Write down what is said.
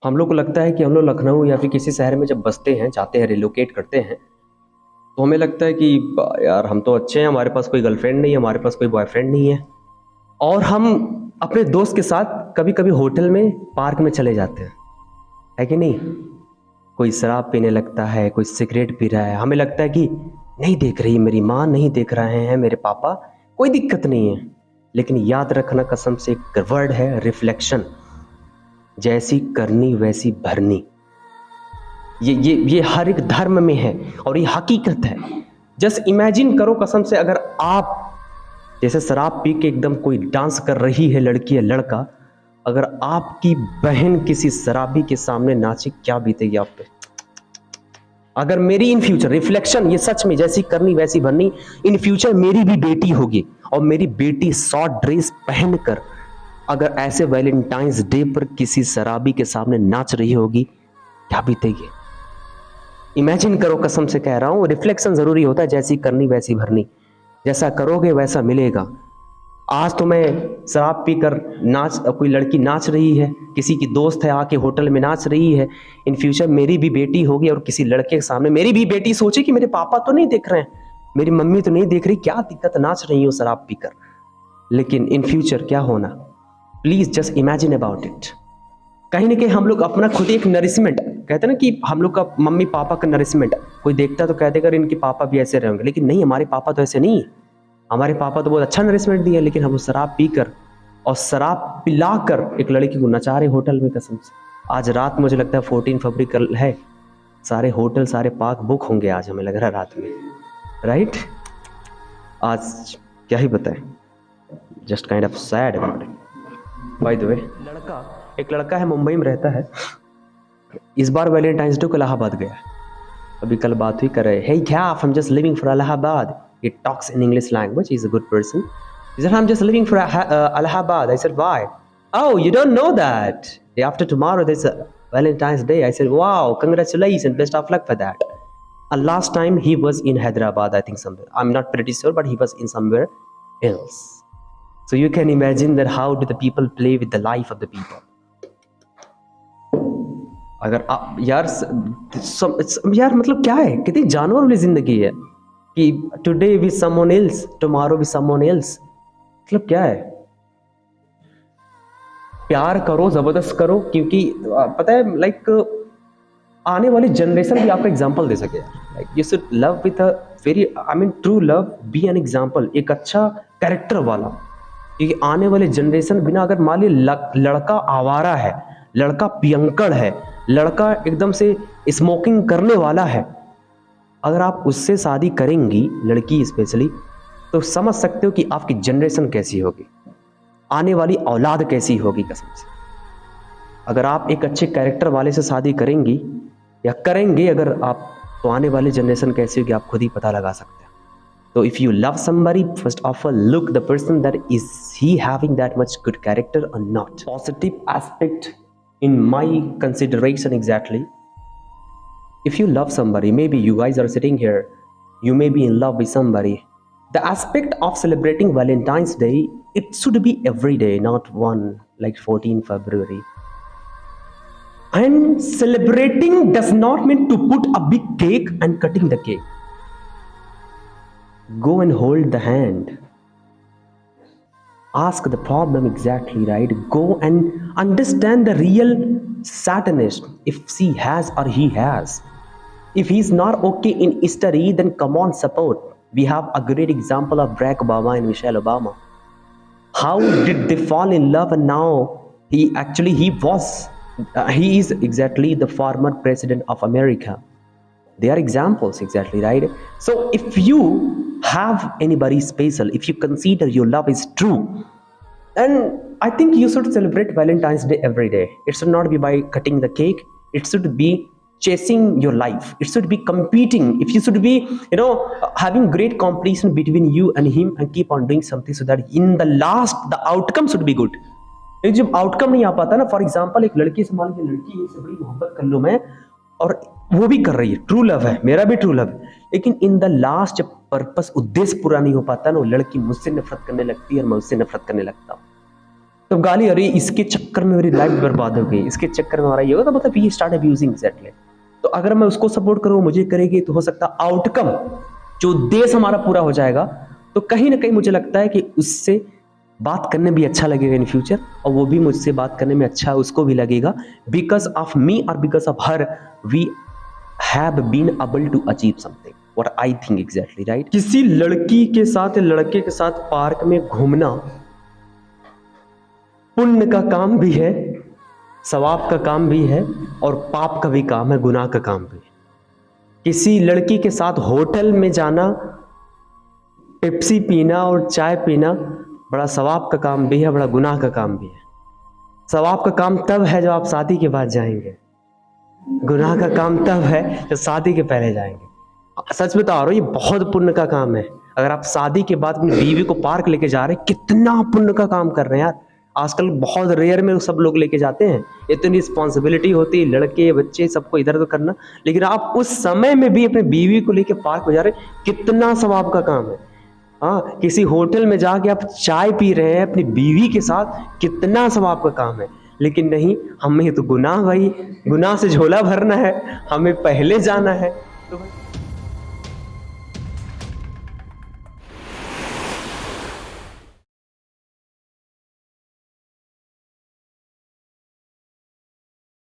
हम लोग को लगता है कि हम लोग लखनऊ या फिर किसी शहर में जब बसते हैं, जाते हैं, रिलोकेट करते हैं, तो हमें लगता है कि यार हम तो अच्छे हैं, हमारे पास कोई गर्लफ्रेंड नहीं है, हमारे पास कोई बॉयफ्रेंड नहीं है, और हम अपने दोस्त के साथ कभी कभी होटल में, पार्क में चले जाते हैं, है कि नहीं? कोई शराब पीने लगता है, कोई सिगरेट पी रहा है, हमें लगता है कि नहीं देख रही मेरी माँ, नहीं देख रहे हैं मेरे पापा, कोई दिक्कत नहीं है। लेकिन याद रखना कसम से, एक वर्ड है रिफ्लेक्शन। जैसी करनी वैसी भरनी, ये हर एक धर्म में है और ये हकीकत है। जस्ट इमेजिन करो कसम से, अगर आप जैसे शराब पी के एकदम कोई डांस कर रही है लड़की या लड़का, अगर आपकी बहन किसी शराबी के सामने नाचे, क्या बीतेगी आप पे? अगर मेरी इन फ्यूचर रिफ्लेक्शन, ये सच में जैसी करनी वैसी भरनी, इन फ्यूचर मेरी भी बेटी होगी और मेरी बेटी शॉर्ट ड्रेस पहनकर अगर ऐसे वैलेंटाइंस डे पर किसी शराबी के सामने नाच रही होगी, क्या बीतेगी? इमेजिन करो, कसम से कह रहा हूं, रिफ्लेक्शन जरूरी होता है। जैसी करनी वैसी भरनी, जैसा करोगे वैसा मिलेगा। आज तो मैं शराब पीकर कोई लड़की नाच रही है, किसी की दोस्त है आके होटल में नाच रही है, इन फ्यूचर मेरी भी बेटी होगी और किसी लड़के के सामने मेरी भी बेटी सोचे कि मेरे पापा तो नहीं देख रहे हैं, मेरी मम्मी तो नहीं देख रही, क्या दिक्कत, नाच रही हो शराब पीकर। लेकिन इन फ्यूचर क्या होना, please just imagine about it. कहीं ना कहीं हम लोग अपना खुद एक नरिशमेंट, कहते हैं ना कि हम लोग का मम्मी पापा का नरिशमेंट, कोई देखता तो कहते कर इनके पापा भी ऐसे रहेंगे, लेकिन नहीं, हमारे पापा तो ऐसे नहीं है। हमारे पापा तो बहुत अच्छा नरिशमेंट दिए, लेकिन हम शराब पीकर और शराब पिलाकर एक लड़की को नचा रहे होटल में, कसम से। आज रात मुझे लगता है 14 फरवरी कल है, सारे होटल सारे पार्क बुक होंगे आज, हमें लग रहा है रात में, राइट? आज क्या ही बताएं, just kind of sad about it. By the way, एक लड़का है, मुंबई में रहता है, इस बार वैलेंटाइंस डे को इलाहाबाद गया। अभी कल बात हुई, कर रहे, hey Kaf, I'm just living for Allahabad. He talks in English language, he's a good person. He said, I'm just living for Allahabad. I said, why? Oh, you don't know that. After tomorrow there's a Valentine's Day. I said, wow, congratulations, best of luck for that. And last time he was in Hyderabad, I think somewhere. I'm not pretty sure, but he was in somewhere else. So you can imagine that how do the people play with the life of the people. अगर आप यार मतलब क्या है, कितनी जानवर वाली जिंदगी है कि today with someone else, tomorrow with someone else. मतलब क्या है, प्यार करो, जबरदस्त करो, क्योंकि पता है लाइक आने वाली जनरेशन भी आपका एग्जांपल दे सके। Like you should love with a very, I mean true love, be an example, एक अच्छा कैरेक्टर वाला, क्योंकि आने वाली जनरेशन बिना, अगर मान ली लड़का आवारा है, लड़का पियंकड़ है, लड़का एकदम से स्मोकिंग करने वाला है, अगर आप उससे शादी करेंगी, लड़की स्पेशली, तो समझ सकते हो कि आपकी जनरेशन कैसी होगी, आने वाली औलाद कैसी होगी, कसम से। अगर आप एक अच्छे कैरेक्टर वाले से शादी करेंगी या करेंगे अगर आप, तो आने वाली जनरेशन कैसी होगी आप खुद ही पता लगा सकते हैं। तो if you love somebody, first of all look the person, that is he having that much good character or not. Positive aspect in my consideration, exactly, if you love somebody, maybe you guys are sitting here, you may be in love with somebody, the aspect of celebrating Valentine's Day, it should be every day, not one like 14 February. And celebrating does not mean to put a big cake and cutting the cake. Go and hold the hand, ask the problem exactly, right? Go and understand the real Satanist, if she has or he has. If he's not okay in history, then come on, support. We have a great example of Barack Obama and Michelle Obama. How did they fall in love, and now he is exactly the former president of America. They are examples, exactly, right? So if you have anybody special, if you consider your love is true, then I think you should celebrate Valentine's Day every day. It should not be by cutting the cake. It should be chasing your life. It should be competing. If you should be, having great competition between you and him, and keep on doing something so that in the last the outcome should be good. जब outcome नहीं आ पाता ना, for example एक लड़की से, मान लीजिए लड़की से बड़ी मोहब्बत कर लूं मैं, और वो भी कर रही है, ट्रू लव है, मेरा भी ट्रू लव है, लेकिन इन द लास्ट जब पर्पस, उद्देश्य पूरा नहीं हो पाता ना, वो लड़की मुझसे नफरत करने लगती है और मैं उससे नफरत करने लगता हूँ। तो गाली, अरे इसके चक्कर में मेरी लाइफ बर्बाद हो गई, इसके चक्कर में हमारा ये होगा, तो मतलब ये स्टार्ट अब्यूजिंग एग्जैक्टली। तो अगर मैं उसको सपोर्ट करूँ, मुझे करेगी, तो हो सकता है आउटकम जो देश हमारा पूरा हो जाएगा, तो कहीं ना कहीं मुझे लगता है कि उससे बात करने भी अच्छा लगेगा इन फ्यूचर, और वो भी मुझसे बात करने में अच्छा उसको भी लगेगा, बिकॉज ऑफ मी और because of her we have been able to achieve something, what I think exactly, right. किसी लड़की के साथ, लड़के के साथ पार्क में घूमना पुण्य का काम भी है, सवाब का काम भी है, और पाप का भी काम है, गुनाह का काम भी है। किसी लड़की के साथ होटल में जाना, पेप्सी पीना और चाय पीना बड़ा सवाब का काम भी है, बड़ा गुनाह का काम भी है। सवाब का काम तब है जब आप शादी के बाद जाएंगे, गुनाह का काम तब है जब शादी के पहले जाएंगे। सच बता रहा हूं, ये बहुत पुण्य का काम है। अगर आप शादी के बाद अपनी बीवी को पार्क लेके जा रहे हैं, कितना पुण्य का काम कर रहे हैं यार। आजकल बहुत रेयर में सब लोग लेके जाते हैं, इतनी रिस्पॉन्सिबिलिटी होती है, लड़के बच्चे सबको इधर उधर करना, लेकिन आप उस समय में भी अपने बीवी को लेके पार्क में जा रहे हैं, कितना सवाब का काम है। हाँ, किसी होटल में जाके आप चाय पी रहे हैं अपनी बीवी के साथ, कितना सवाब का काम है। लेकिन नहीं, हमें तो गुनाह भाई, गुनाह से झोला भरना है, हमें पहले जाना है। तो